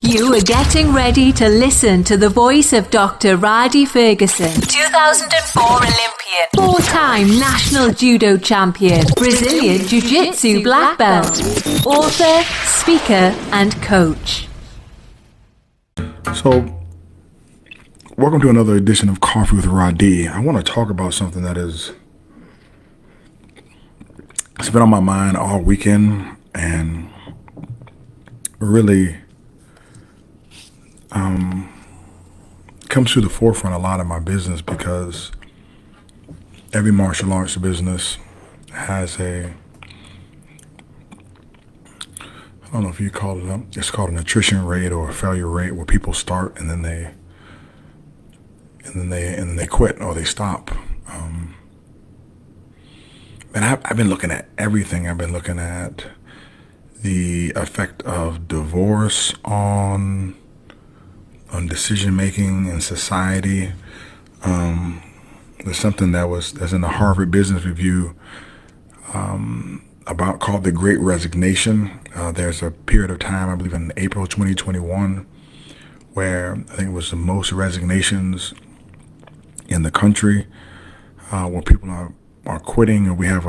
You are getting ready to listen to the voice of Dr. Rhadi Ferguson, 2004 Olympian, four-time national judo champion, Brazilian Jiu-Jitsu black belt, author, speaker, and coach. So, welcome to another edition of Coffee with Rhadi. I want to talk about something that it's been on my mind all weekend and really comes to the forefront a lot of my business because every martial arts business has I don't know if you call it, it's called an attrition rate or a failure rate, where people start and then they quit or they stop. And I've been looking at everything. I've been looking at the effect of divorce on decision making in society. There's something that's in the Harvard Business Review about called the Great Resignation. There's a period of time, I believe in April 2021, where I think it was the most resignations in the country, where people are quitting, and we have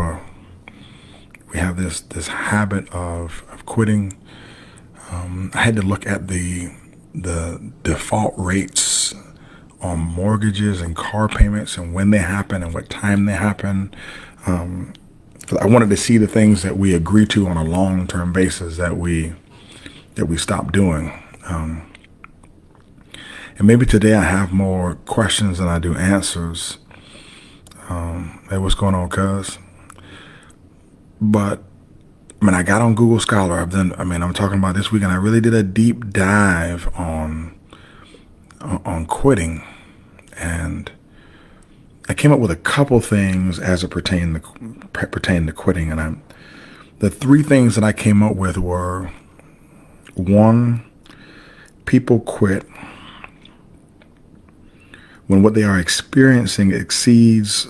this habit of quitting. I had to look at the default rates on mortgages and car payments and when they happen and what time they happen. I wanted to see the things that we agree to on a long-term basis that we stop doing. And maybe today I have more questions than I do answers. Hey, what's going on, cuz? But I got on Google Scholar. I'm talking about this weekend. I really did a deep dive on quitting, and I came up with a couple things as it pertained to quitting. And the three things that I came up with were: one, people quit when what they are experiencing exceeds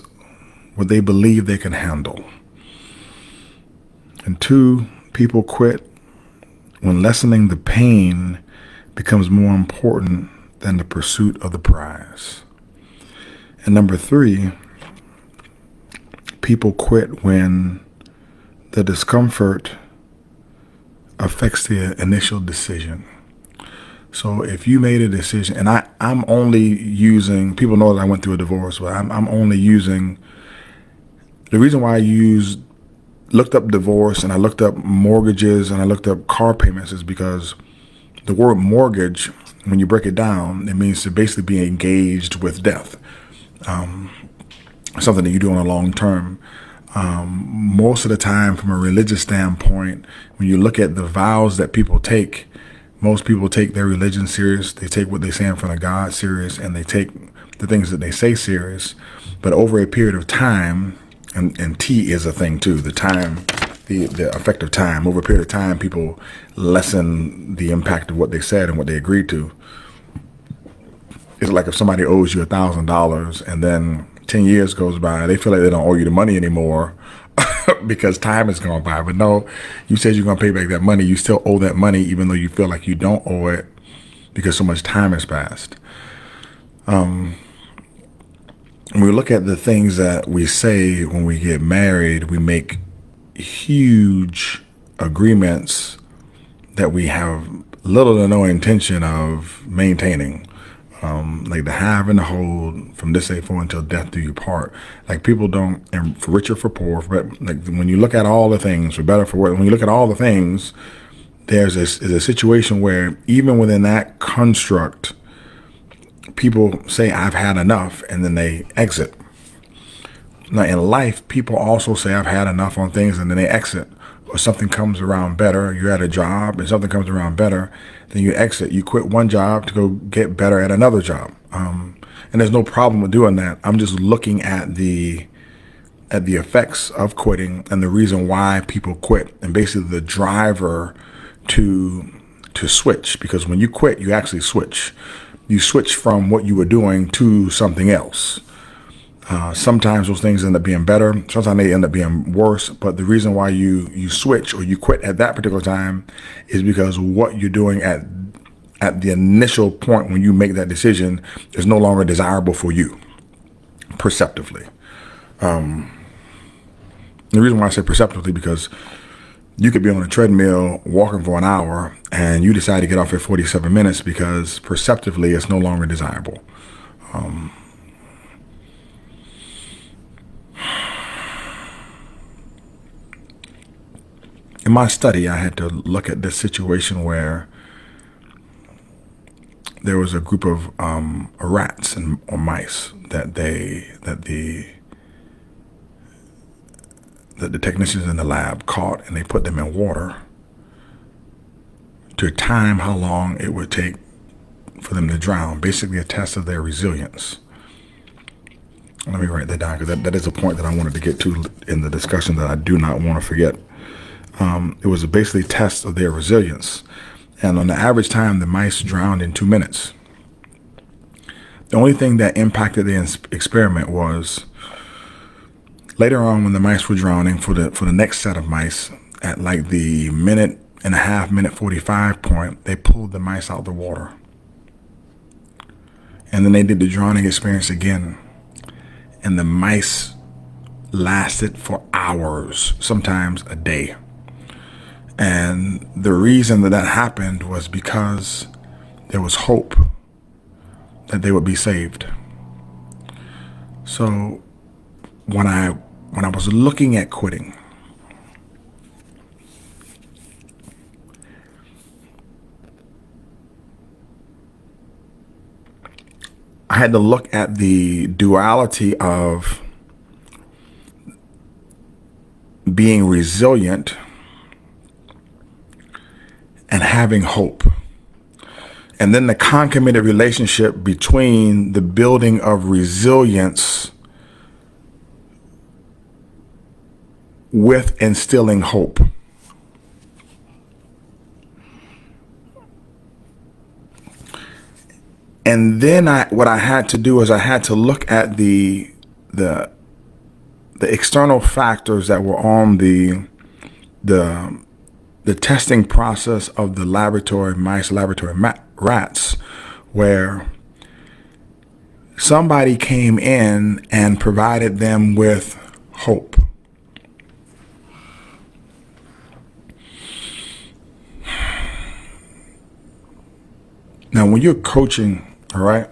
what they believe they can handle. And two, people quit when lessening the pain becomes more important than the pursuit of the prize. And number three, people quit when the discomfort affects the initial decision. So if you made a decision, and I'm only using, people know that I went through a divorce, but I'm only using, the reason why I looked up divorce and I looked up mortgages and I looked up car payments is because the word mortgage, when you break it down, it means to basically be engaged with death. Something that you do on a long term. Most of the time, from a religious standpoint, when you look at the vows that people take, most people take their religion serious. They take what they say in front of God serious, and they take the things that they say serious. But over a period of time, and T is a thing too, the time, the effect of time. Over a period of time, people lessen the impact of what they said and what they agreed to. It's like if somebody owes you $1,000 and then 10 years goes by, they feel like they don't owe you the money anymore because time has gone by. But no, you said you're going to pay back that money. You still owe that money even though you feel like you don't owe it because so much time has passed. When we look at the things that we say when we get married, we make huge agreements that we have little to no intention of maintaining. Like the have and the hold from this day forward until death do you part. Like people don't, and for rich or for poor, but like when you look at all the things, for better, for worse, when you look at all the things, there's a situation where even within that construct, people say, I've had enough, and then they exit. Now in life, people also say, I've had enough on things, and then they exit. Or something comes around better, you're at a job, and something comes around better, then you exit. You quit one job to go get better at another job. And there's no problem with doing that. I'm just looking at the effects of quitting and the reason why people quit, and basically the driver to switch. Because when you quit, you actually switch. You switch from what you were doing to something else. Sometimes those things end up being better. Sometimes they end up being worse. But the reason why you switch or you quit at that particular time is because what you're doing at at the initial point when you make that decision is no longer desirable for you perceptively. The reason why I say perceptively, because you could be on a treadmill walking for an hour and you decide to get off at 47 minutes because perceptively it's no longer desirable. In my study, I had to look at this situation where there was a group of rats or mice that the technicians in the lab caught, and they put them in water to time how long it would take for them to drown, basically a test of their resilience. Let me write that down, because that is a point that I wanted to get to in the discussion that I do not want to forget. It was basically a test of their resilience. And on the average time, the mice drowned in 2 minutes. The only thing that impacted the experiment was later on when the mice were drowning, for the next set of mice, at like the minute 45 point, they pulled the mice out of the water. And then they did the drowning experience again. And the mice lasted for hours, sometimes a day. And the reason that happened was because there was hope that they would be saved. So when I was looking at quitting, I had to look at the duality of being resilient and having hope. And then the concomitant relationship between the building of resilience with instilling hope. And then what I had to do is I had to look at the external factors that were on the testing process of the laboratory rats, where somebody came in and provided them with hope. Now, when you're coaching, all right,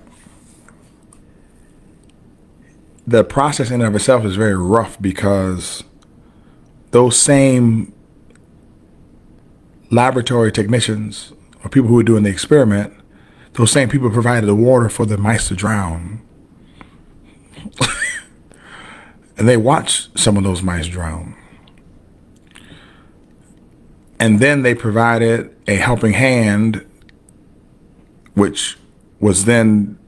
the process in and of itself is very rough, because those same laboratory technicians or people who were doing the experiment, those same people provided the water for the mice to drown. And they watched some of those mice drown. And then they provided a helping hand, which was then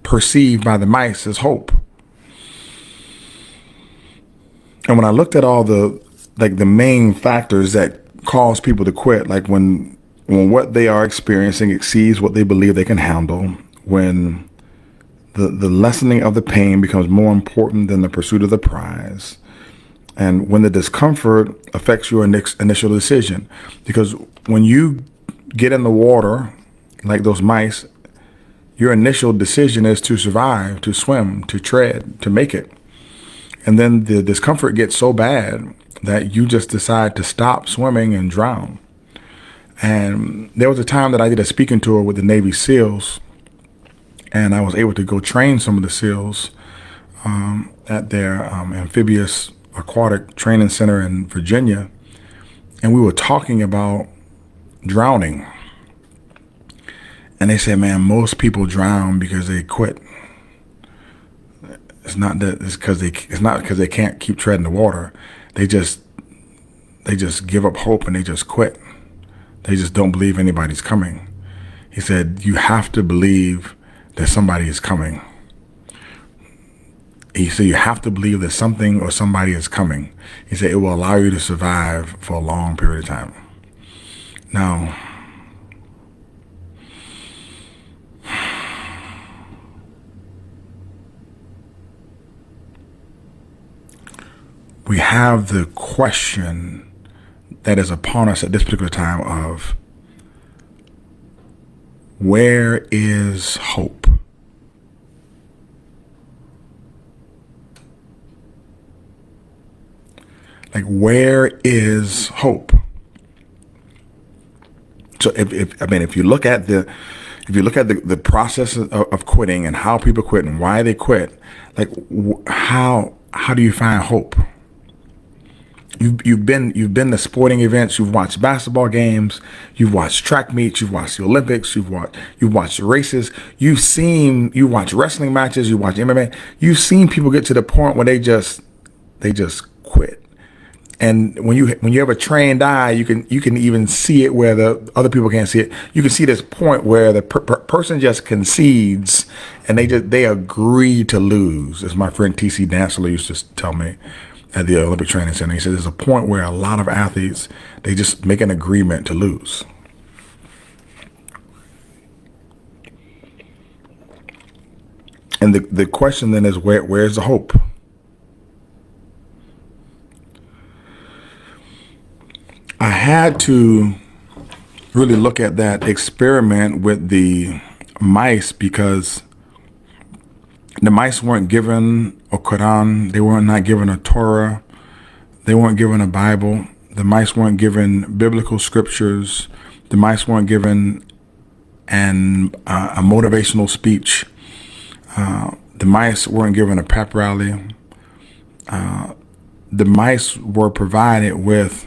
perceived by the mice as hope. And when I looked at all the main factors that cause people to quit, like when what they are experiencing exceeds what they believe they can handle, when the lessening of the pain becomes more important than the pursuit of the prize, and when the discomfort affects your initial decision. Because when you get in the water, like those mice, your initial decision is to survive, to swim, to tread, to make it. And then the discomfort gets so bad that you just decide to stop swimming and drown. And there was a time that I did a speaking tour with the Navy SEALs, and I was able to go train some of the SEALs at their amphibious aquatic training center in Virginia. And we were talking about drowning. And they said, man, most people drown because they quit. It's not because they can't keep treading the water. They just give up hope and they just quit. They just don't believe anybody's coming. He said, you have to believe that somebody is coming. He said, you have to believe that something or somebody is coming. He said, it will allow you to survive for a long period of time. Now, we have the question that is upon us at this particular time of, where is hope? Like, where is hope? So if you look at the process of quitting and how people quit and why they quit, like how do you find hope? You've been to sporting events, you've watched basketball games, you've watched track meets, you've watched the Olympics, you've watched races, you watch wrestling matches, you watch MMA, you've seen people get to the point where they just quit. And when you have a trained eye, you can even see it where the other people can't see it. You can see this point where the person just concedes and they agree to lose. As my friend TC Dantzler used to tell me at the Olympic Training Center, he said there's a point where a lot of athletes, they just make an agreement to lose. And the question then is, where's the hope? I had to really look at that experiment with the mice because the mice weren't given a Quran. They were not given a Torah. They weren't given a Bible. The mice weren't given biblical scriptures. The mice weren't given a motivational speech. The mice weren't given a pep rally. The mice were provided with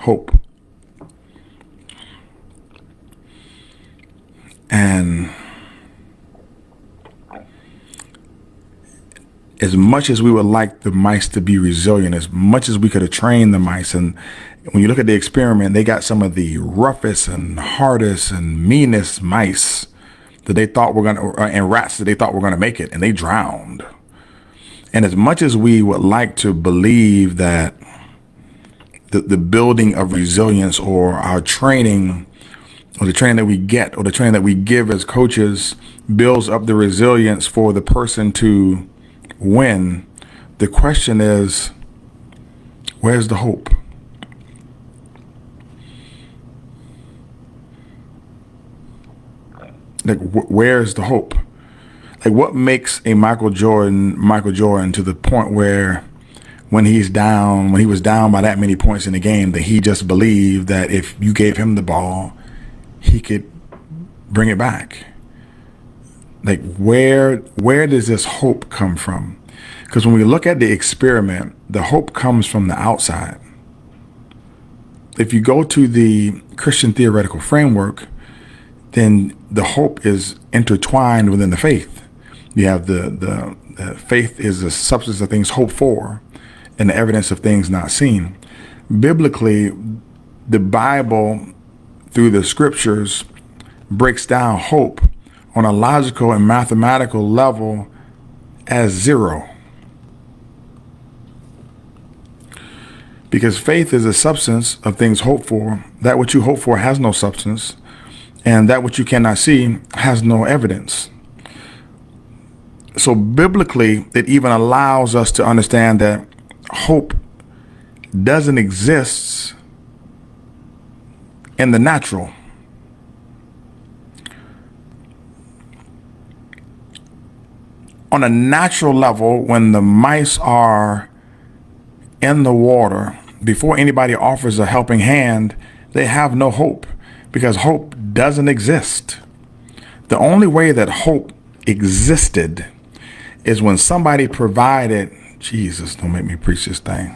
hope. And as much as we would like the mice to be resilient, as much as we could have trained the mice, and when you look at the experiment, they got some of the roughest and hardest and meanest mice that they thought were and rats that they thought were gonna make it, and they drowned. And as much as we would like to believe that the building of resilience or our training or the training that we get or the training that we give as coaches builds up the resilience for the person to win, the question is, where's the hope? Like, where's the hope? Like, what makes a Michael Jordan to the point where when he was down by that many points in the game, that he just believed that if you gave him the ball, he could bring it back? Like, where does this hope come from? Because when we look at the experiment, the hope comes from the outside. If you go to the Christian theoretical framework, then the hope is intertwined within the faith. You have the faith is the substance of things hoped for and the evidence of things not seen. Biblically, the Bible, through the scriptures, breaks down hope on a logical and mathematical level as zero. Because faith is a substance of things hoped for. That which you hope for has no substance, and that which you cannot see has no evidence. So biblically, it even allows us to understand that hope doesn't exist in the natural. On a natural level, when the mice are in the water, before anybody offers a helping hand, they have no hope, because hope doesn't exist. The only way that hope existed is when somebody provided, Jesus, don't make me preach this thing.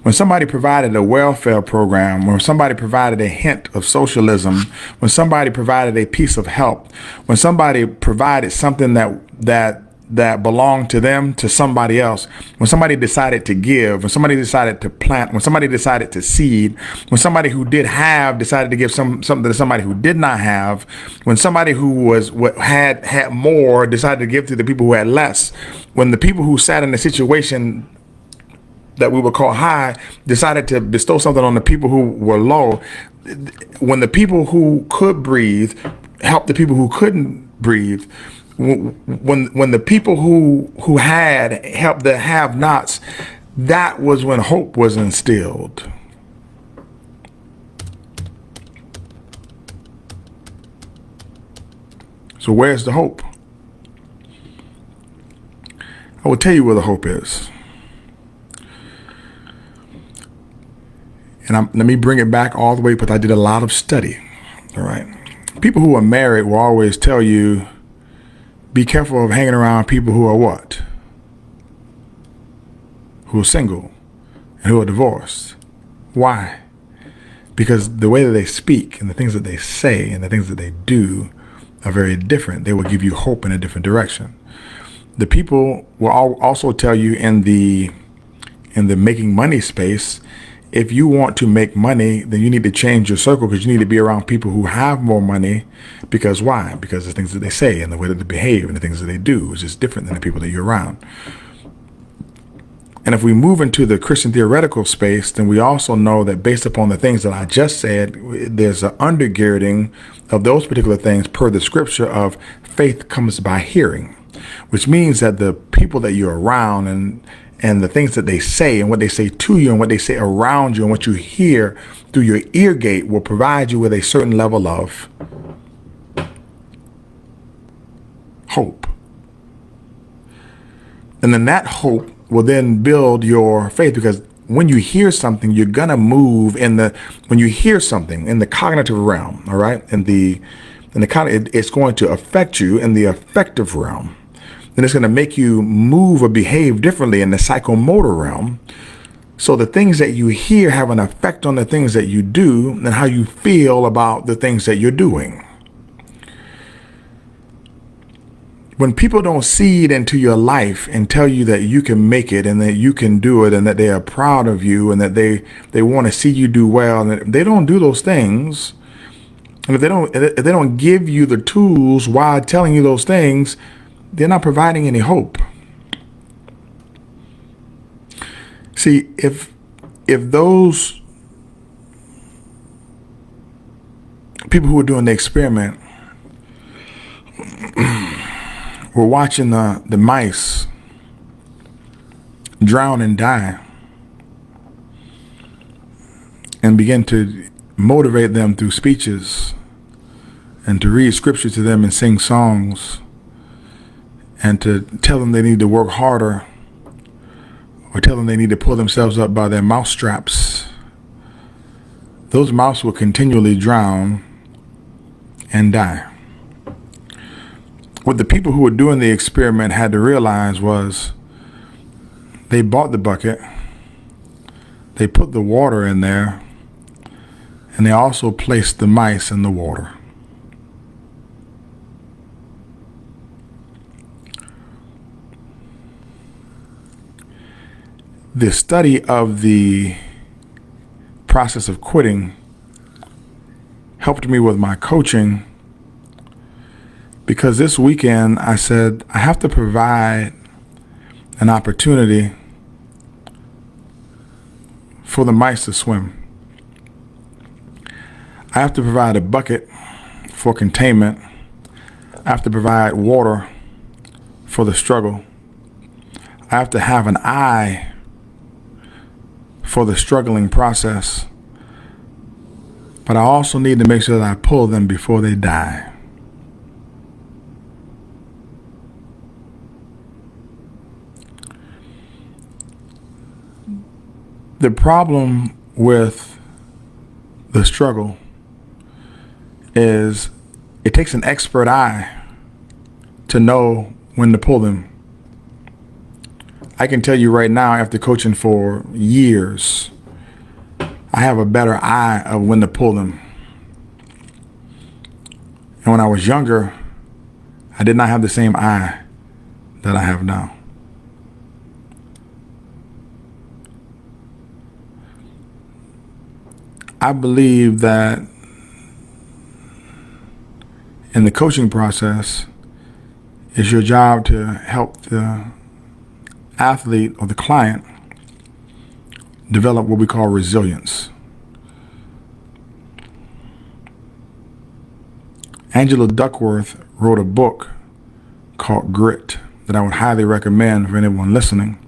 When somebody provided a welfare program, when somebody provided a hint of socialism, when somebody provided a piece of help, when somebody provided something that belonged to them to somebody else, when somebody decided to give, when somebody decided to plant, when somebody decided to seed, when somebody who did have decided to give something to somebody who did not have, when somebody who had more decided to give to the people who had less, when the people who sat in a situation that we would call high decided to bestow something on the people who were low, when the people who could breathe helped the people who couldn't breathe, when the people who had helped the have-nots, that was when hope was instilled. So where's the hope? I will tell you where the hope is. And let me bring it back all the way, because I did a lot of study. All right. People who are married will always tell you, be careful of hanging around people who are what? Who are single and who are divorced. Why? Because the way that they speak and the things that they say and the things that they do are very different. They will give you hope in a different direction. The people will also tell you in the making money space, if you want to make money, then you need to change your circle, because you need to be around people who have more money. Because why? Because the things that they say and the way that they behave and the things that they do is just different than the people that you're around. And if we move into the Christian theoretical space, then we also know that based upon the things that I just said, there's an undergirding of those particular things per the scripture of faith comes by hearing, which means that the people that you're around and the things that they say and what they say to you and what they say around you and what you hear through your ear gate will provide you with a certain level of hope. And then that hope will then build your faith, because when you hear something, you're going to move when you hear something in the cognitive realm, all right? It's going to affect you in the affective realm. Then it's going to make you move or behave differently in the psychomotor realm. So the things that you hear have an effect on the things that you do and how you feel about the things that you're doing. When people don't seed into your life and tell you that you can make it and that you can do it and that they are proud of you and that they want to see you do well, and that they don't do those things, and if they don't give you the tools while telling you those things, they're not providing any hope. See, if those people who are doing the experiment were watching the mice drown and die and begin to motivate them through speeches and to read scripture to them and sing songs and to tell them they need to work harder or tell them they need to pull themselves up by their mouse straps, those mouse will continually drown and die. What the people who were doing the experiment had to realize was they bought the bucket, they put the water in there, and they also placed the mice in the water. The study of the process of quitting helped me with my coaching, because this weekend I said I have to provide an opportunity for the mice to swim. I have to provide a bucket for containment. I have to provide water for the struggle. I have to have an eye for the struggling process. But I also need to make sure that I pull them before they die. The problem with the struggle is it takes an expert eye to know when to pull them. I can tell you right now, after coaching for years, I have a better eye of when to pull them. And when I was younger, I did not have the same eye that I have now. I believe that in the coaching process, it's your job to help the athlete or the client develop what we call resilience. Angela Duckworth wrote a book called Grit that I would highly recommend for anyone listening.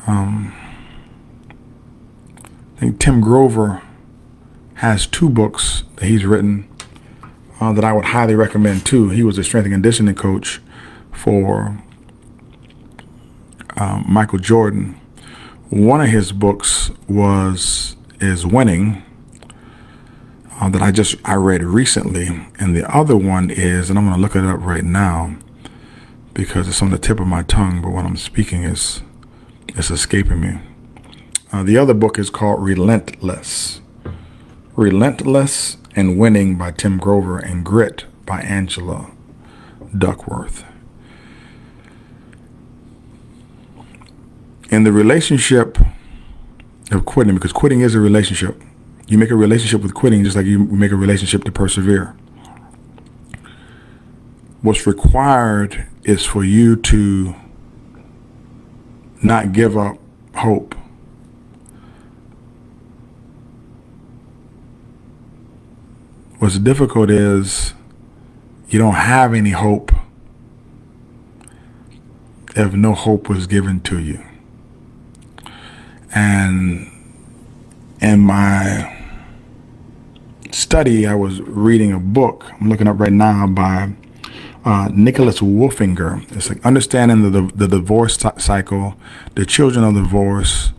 I think Tim Grover has 2 books that he's written. that I would highly recommend too. He was a strength and conditioning coach for Michael Jordan. One of his books is Winning, that I read recently, and the other one is, and I'm going to look it up right now because it's on the tip of my tongue, but when I'm speaking it's escaping me. The other book is called Relentless and Winning by Tim Grover, and Grit by Angela Duckworth. In the relationship of quitting, because quitting is a relationship. You make a relationship with quitting just like you make a relationship to persevere. What's required is for you to not give up hope. What's difficult is you don't have any hope if no hope was given to you. And in my study, I was reading a book I'm looking up right now by Nicholas Wolfinger. It's like Understanding the Divorce Cycle, the Children of Divorce,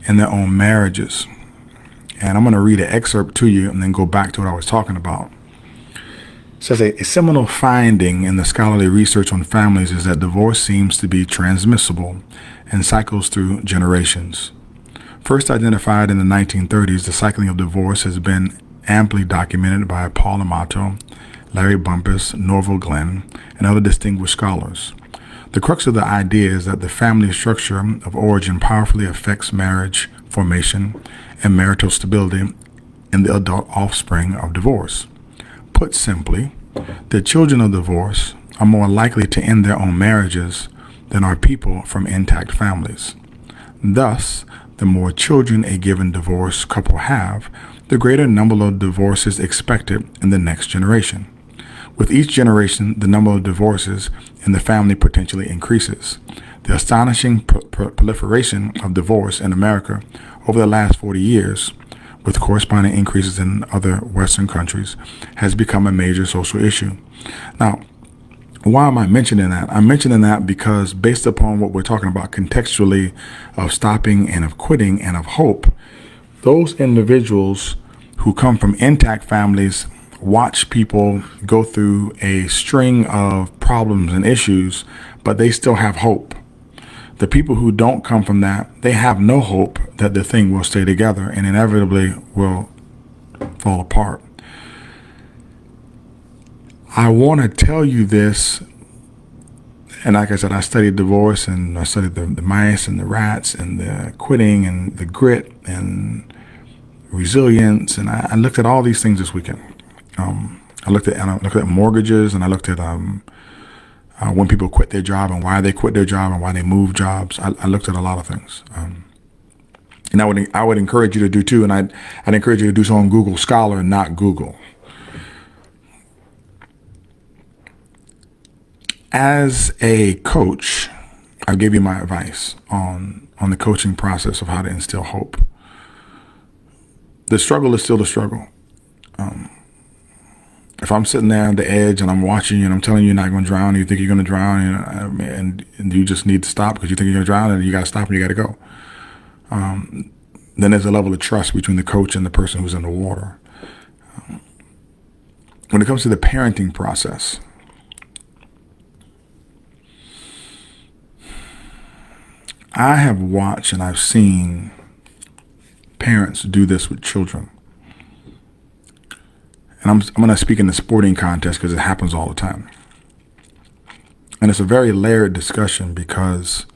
and Their Own Marriages. And I'm going to read an excerpt to you and then go back to what I was talking about. It says a seminal finding in the scholarly research on families is that divorce seems to be transmissible and cycles through generations. First identified in the 1930s, the cycling of divorce has been amply documented by Paul Amato, Larry Bumpus, Norval Glenn, and other distinguished scholars. The crux of the idea is that the family structure of origin powerfully affects marriage formation and marital stability in the adult offspring of divorce. Put simply, the children of divorce are more likely to end their own marriages than are people from intact families. Thus, the more children a given divorce couple have, the greater number of divorces expected in the next generation. With each generation, the number of divorces in the family potentially increases. The astonishing proliferation of divorce in America over the last 40 years, with corresponding increases in other Western countries, has become a major social issue. Now, why am I mentioning that? I'm mentioning that because based upon what we're talking about contextually of stopping and of quitting and of hope, those individuals who come from intact families watch people go through a string of problems and issues, but they still have hope. The people who don't come from that, they have no hope that the thing will stay together and inevitably will fall apart. I want to tell you this, and like I said, I studied divorce and I studied the mice and the rats and the quitting and the grit and resilience, and I looked at all these things this weekend. I looked at mortgages, and I looked at when people quit their job and why they quit their job and why they move jobs. I looked at a lot of things, and I would encourage you to do too. And I'd encourage you to do so on Google Scholar, not Google. As a coach, I'll give you my advice on the coaching process of how to instill hope. The struggle is still the struggle. If I'm sitting there on the edge and I'm watching you and I'm telling you you're not going to drown, and you think you're going to drown, and you just need to stop because you think you're going to drown, and you got to stop and you got to go. Then there's a level of trust between the coach and the person who's in the water. When it comes to the parenting process, I have watched and I've seen parents do this with children. And I'm going to speak in the sporting context because it happens all the time. And it's a very layered discussion because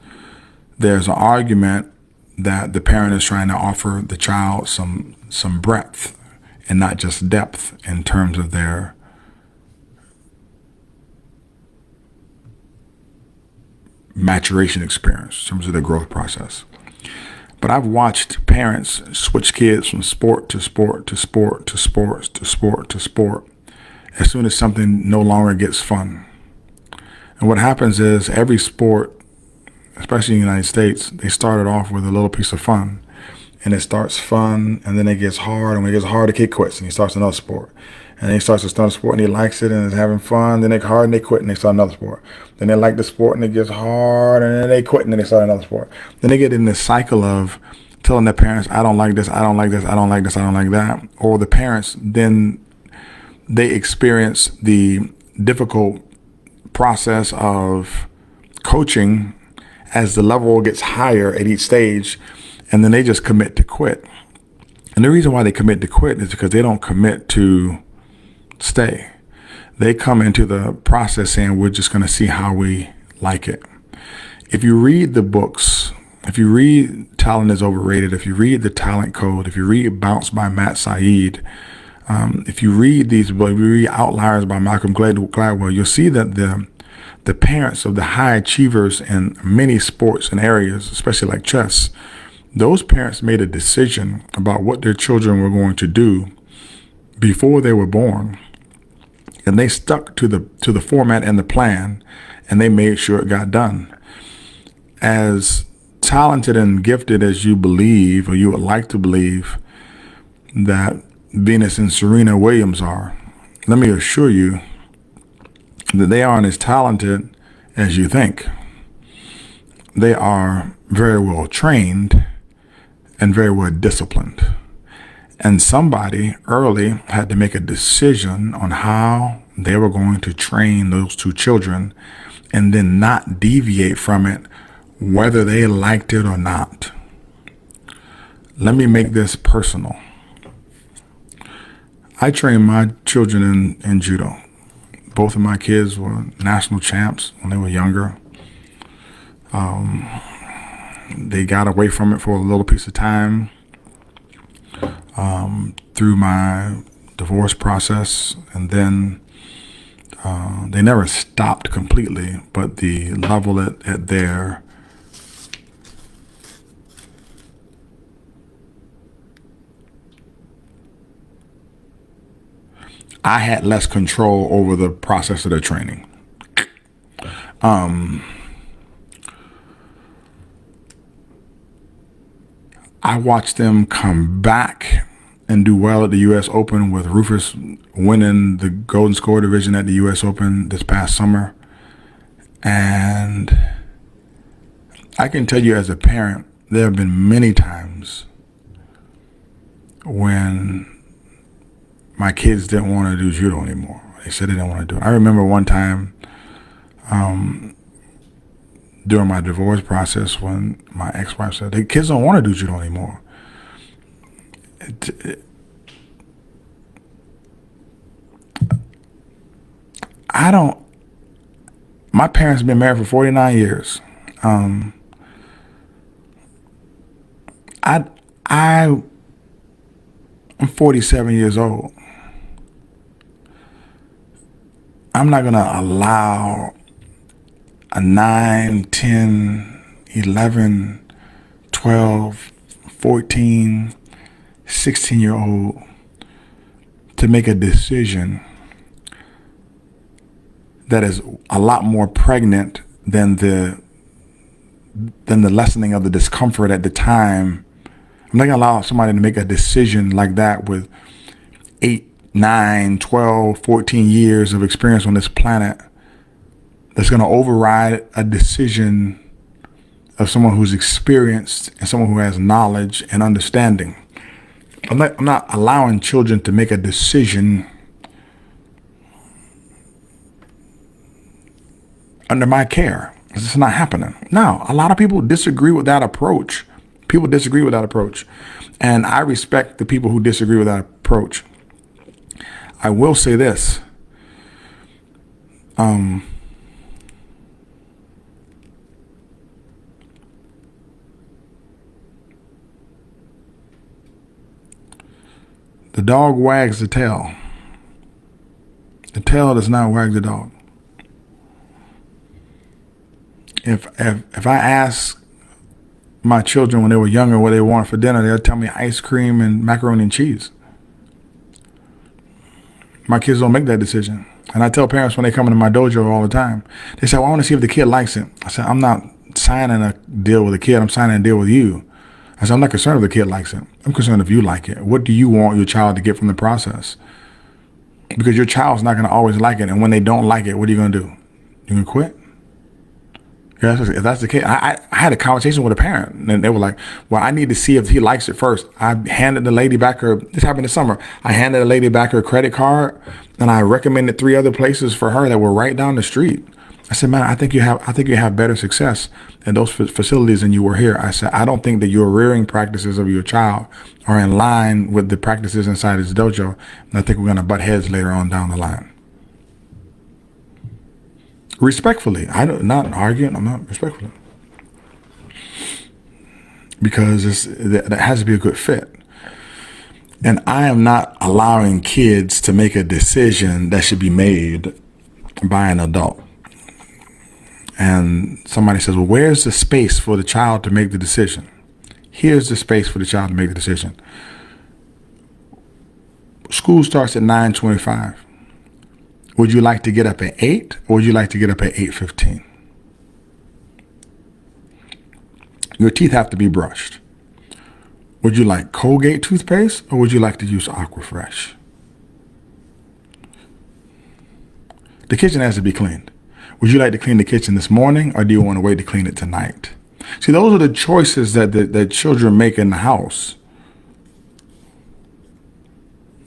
there's an argument that the parent is trying to offer the child some breadth and not just depth in terms of their maturation experience, in terms of their growth process. But I've watched parents switch kids from sport to sport to sport to sport to sport to sport as soon as something no longer gets fun. And what happens is every sport, especially in the United States, they started off with a little piece of fun. and it starts fun, and then it gets hard, and when it gets hard, the kid quits, and he starts another sport. And then he starts another sport, and he likes it, and is having fun. Then it gets hard, and they quit, and they start another sport. Then they like the sport, and it gets hard, and then they quit, and then they start another sport. Then they get in this cycle of telling their parents, I don't like this, I don't like this, I don't like this, I don't like that. Or the parents, then they experience the difficult process of coaching as the level gets higher at each stage, and then they just commit to quit. And the reason why they commit to quit is because they don't commit to stay. They come into the process saying, we're just going to see how we like it. If you read the books, if you read Talent is Overrated, if you read The Talent Code, if you read Bounce by Matt Said, if you read these books, if you read Outliers by Malcolm Gladwell, you'll see that the parents of the high achievers in many sports and areas, especially like chess, those parents made a decision about what their children were going to do before they were born. And they stuck to the format and the plan, and they made sure it got done. As talented and gifted as you believe, or you would like to believe, that Venus and Serena Williams are, let me assure you that they aren't as talented as you think. They are very well trained and very well disciplined. And somebody early had to make a decision on how they were going to train those two children and then not deviate from it, whether they liked it or not. Let me make this personal. I trained my children in judo. Both of my kids were national champs when they were younger. They got away from it for a little piece of time through my divorce process, and then they never stopped completely, but the level at their I had less control over the process of their training. I watched them come back and do well at the U.S. Open, with Rufus winning the Golden Score division at the U.S. Open this past summer. And I can tell you as a parent, there have been many times when my kids didn't want to do judo anymore. They said they didn't want to do it. I remember one time during my divorce process when my ex-wife said, the kids don't want to do judo anymore. My parents have been married for 49 years. I'm 47 years old. I'm not going to allow a 9, 10, 11, 12, 14, 16-year-old to make a decision that is a lot more pregnant than the lessening of the discomfort at the time. I'm not going to allow somebody to make a decision like that with 8, 9, 12, 14 years of experience on this planet that's going to override a decision of someone who's experienced and someone who has knowledge and understanding. I'm not allowing children to make a decision under my care. It's just not happening. Now, a lot of people disagree with that approach. People disagree with that approach. And I respect the people who disagree with that approach. I will say this. The dog wags the tail. The tail does not wag the dog. If I ask my children when they were younger what they wanted for dinner, they'll tell me ice cream and macaroni and cheese. My kids don't make that decision. And I tell parents when they come into my dojo all the time, they say, well, I want to see if the kid likes it. I said, I'm not signing a deal with a kid. I'm signing a deal with you. I said, I'm not concerned if the kid likes it. I'm concerned if you like it. What do you want your child to get from the process? Because your child's not going to always like it. And when they don't like it, what are you going to do? You're going to quit? If that's the case, I had a conversation with a parent, and they were like, well, I need to see if he likes it first. I handed the lady back this happened this summer. I handed the lady back her credit card, and I recommended 3 other places for her that were right down the street. I said, man, I think you have better success in those facilities than you were here. I said, I don't think that your rearing practices of your child are in line with the practices inside his dojo. And I think we're going to butt heads later on down the line. Respectfully, I'm not arguing. I'm not respectfully, because that has to be a good fit. And I am not allowing kids to make a decision that should be made by an adult. And somebody says, well, where's the space for the child to make the decision? Here's the space for the child to make the decision. School starts at 9:25. Would you like to get up at 8, or would you like to get up at 8:15? Your teeth have to be brushed. Would you like Colgate toothpaste, or would you like to use Aquafresh? The kitchen has to be cleaned. Would you like to clean the kitchen this morning, or do you want to wait to clean it tonight? See, those are the choices that children make in the house.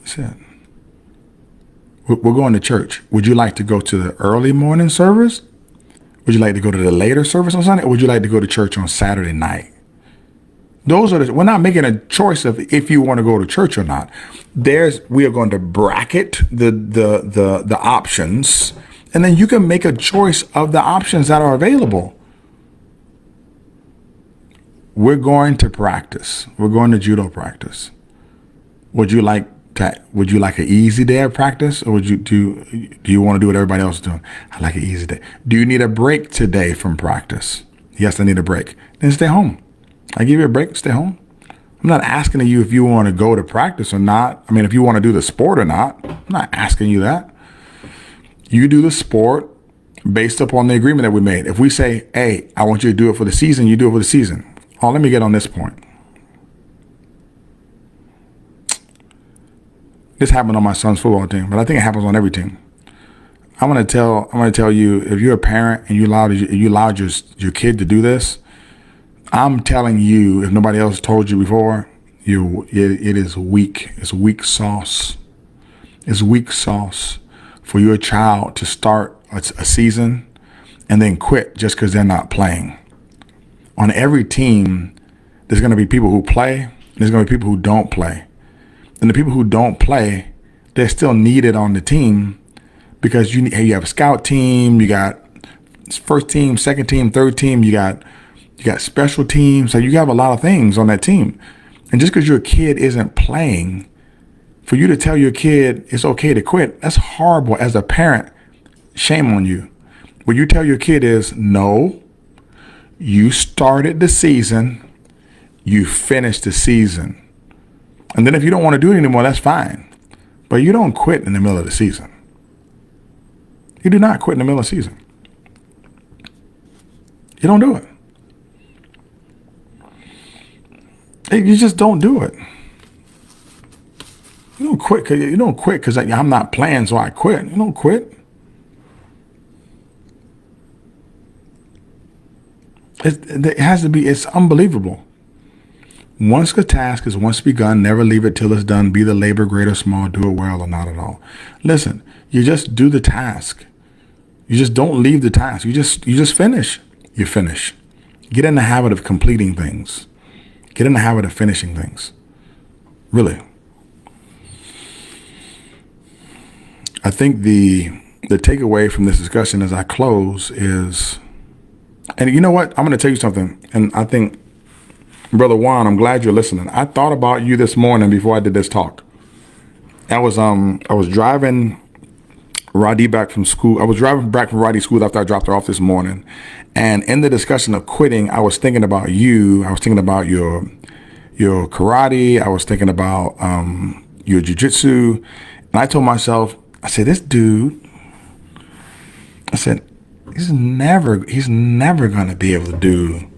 That's it. We're going to church. Would you like to go to the early morning service? Would you like to go to the later service on Sunday? Or would you like to go to church on Saturday night? We're not making a choice of if you want to go to church or not. We are going to bracket the options, and then you can make a choice of the options that are available. We're going to practice. We're going to judo practice. Would you like an easy day of practice, or do you want to do what everybody else is doing? I like an easy day. Do you need a break today from practice? Yes, I need a break. Then stay home. I give you a break, stay home. I'm not asking you if you want to go to practice or not. I mean, if you want to do the sport or not, I'm not asking you that. You do the sport based upon the agreement that we made. If we say, hey, I want you to do it for the season, you do it for the season. Oh, let me get on this point. This happened on my son's football team, but I think it happens on every team. I'm gonna tell you, if you're a parent and you allowed your kid to do this, I'm telling you, if nobody else told you before, it is weak. It's weak sauce. It's weak sauce for your child to start a season and then quit just because they're not playing. On every team, there's going to be people who play, and there's going to be people who don't play. And the people who don't play, they're still needed on the team, because you have a scout team, you got first team, second team, third team, you got special teams. So you have a lot of things on that team. And just because your kid isn't playing, for you to tell your kid it's okay to quit, that's horrible. As a parent, shame on you. What you tell your kid is, no, you started the season, you finished the season. And then if you don't want to do it anymore, that's fine. But you don't quit in the middle of the season. You do not quit in the middle of the season. You don't do it. You just don't do it. You don't quit because I'm not playing, so I quit. You don't quit. It has to be. It's unbelievable. Once the task is once begun, never leave it till it's done. Be the labor great or small, do it well or not at all. Listen, you just do the task. You just don't leave the task. You just finish. You finish. Get in the habit of completing things. Get in the habit of finishing things. Really. I think the takeaway from this discussion as I close is, and you know what? I'm going to tell you something. And I think, Brother Juan, I'm glad you're listening. I thought about you this morning before I did this talk. I was driving Rhadi back from school. I was driving back from Rhadi school after I dropped her off this morning. And in the discussion of quitting, I was thinking about you. I was thinking about your karate. I was thinking about your jiu-jitsu. And I told myself, I said, this dude, he's never going to be able to do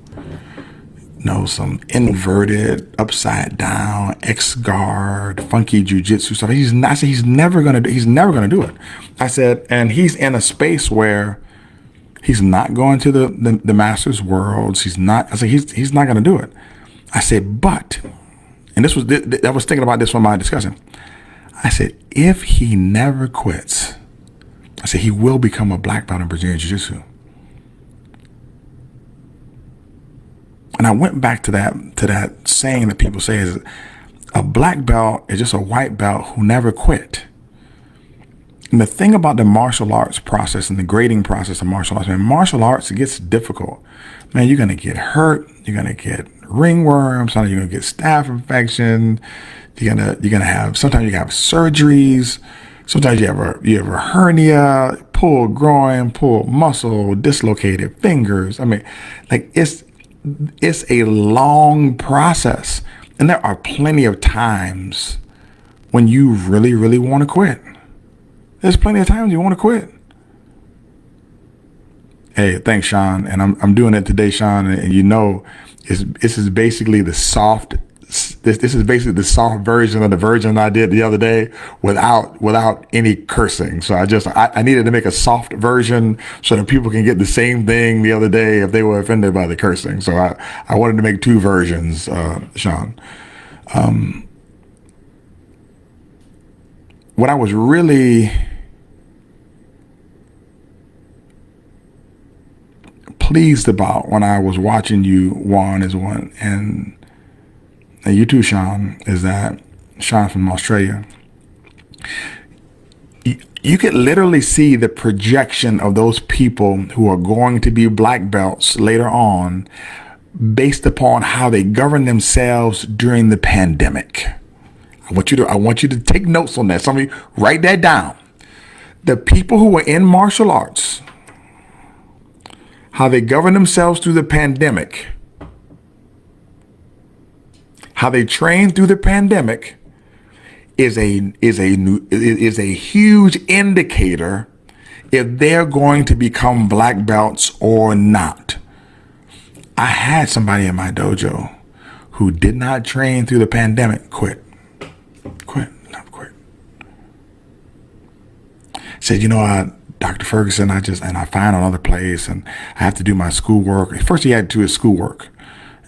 some inverted, upside down, X guard, funky jujitsu stuff. I said, he's never gonna do it. I said, and he's in a space where he's not going to the Masters Worlds. I said, he's not gonna do it. I said, but, and I was thinking about this when my discussion. I said, if he never quits, I said, he will become a black belt in Brazilian Jiu-Jitsu. And I went back to that saying that people say is a black belt is just a white belt who never quit. And the thing about the martial arts process and the grading process of martial arts, martial arts, it gets difficult. Man, you're going to get hurt. You're going to get ringworm. Sometimes you're going to get staph infection. Sometimes you have surgeries. Sometimes you have a hernia, pulled groin, pulled muscle, dislocated fingers. I mean, like it's a long process. And there are plenty of times when you really, really want to quit. There's plenty of times you want to quit. Hey, thanks, Sean. And I'm doing it today, Sean. And this is basically the soft version of the version I did the other day without any cursing. So I needed to make a soft version so that people can get the same thing the other day if they were offended by the cursing. So I wanted to make two versions, Sean. What I was really pleased about when I was watching you, Juan, and you too, Sean, is that Sean from Australia. You could literally see the projection of those people who are going to be black belts later on based upon how they govern themselves during the pandemic. I want you to take notes on that. Somebody write that down. The people who were in martial arts, how they govern themselves through the pandemic, how they train through the pandemic is a huge indicator if they're going to become black belts or not. I had somebody in my dojo who did not train through the pandemic quit. Said, Dr. Ferguson, I find another place and I have to do my schoolwork. First he had to do his schoolwork.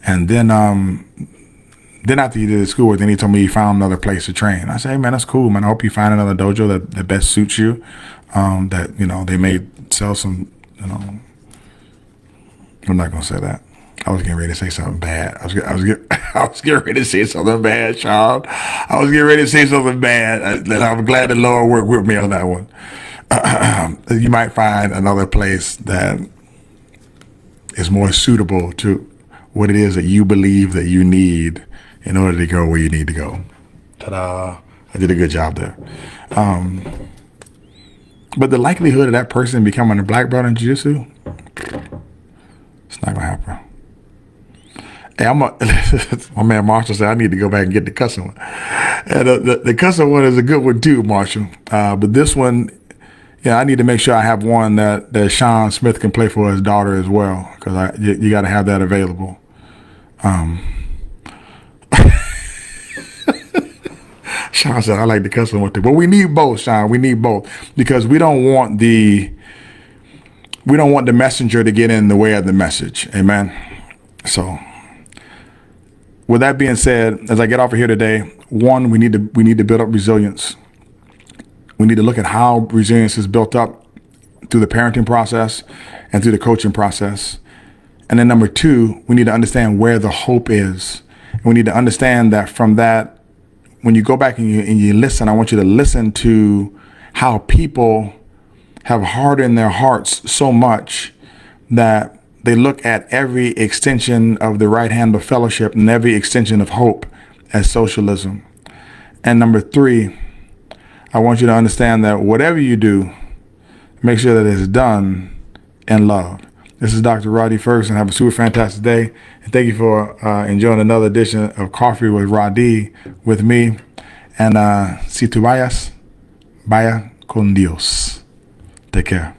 And then after he did his schoolwork, then he told me he found another place to train. I said, hey man, that's cool, man. I hope you find another dojo that best suits you. They may sell some, I'm not going to say that. I was getting ready to say something bad. I was getting ready to say something bad, Sean. I was getting ready to say something bad. I'm glad the Lord worked with me on that one. You might find another place that is more suitable to what it is that you believe that you need in order to go where you need to go. Ta-da. I did a good job there. But the likelihood of that person becoming a black belt in jiu-jitsu, it's not going to happen. Hey, my man Marshall said I need to go back and get the cussing one. And the cussing one is a good one too, Marshall. But this one, I need to make sure I have one that Sean Smith can play for his daughter as well, because you got to have that available. Sean said I like the cussing one too, but we need both, Sean. We need both because we don't want the messenger to get in the way of the message. Amen. So, with that being said, as I get off of here today, one, we need to build up resilience. We need to look at how resilience is built up through the parenting process and through the coaching process. And then number two, we need to understand where the hope is. And we need to understand that from that, when you go back and you listen, I want you to listen to how people have hardened their hearts so much that they look at every extension of the right hand of fellowship and every extension of hope as socialism. And number three, I want you to understand that whatever you do, make sure that it's done in love. This is Dr. Rhadi Ferguson. Have a super fantastic day. And thank you for enjoying another edition of Coffee with Rhadi with me. And si tú vayas, vaya con Dios. Take care.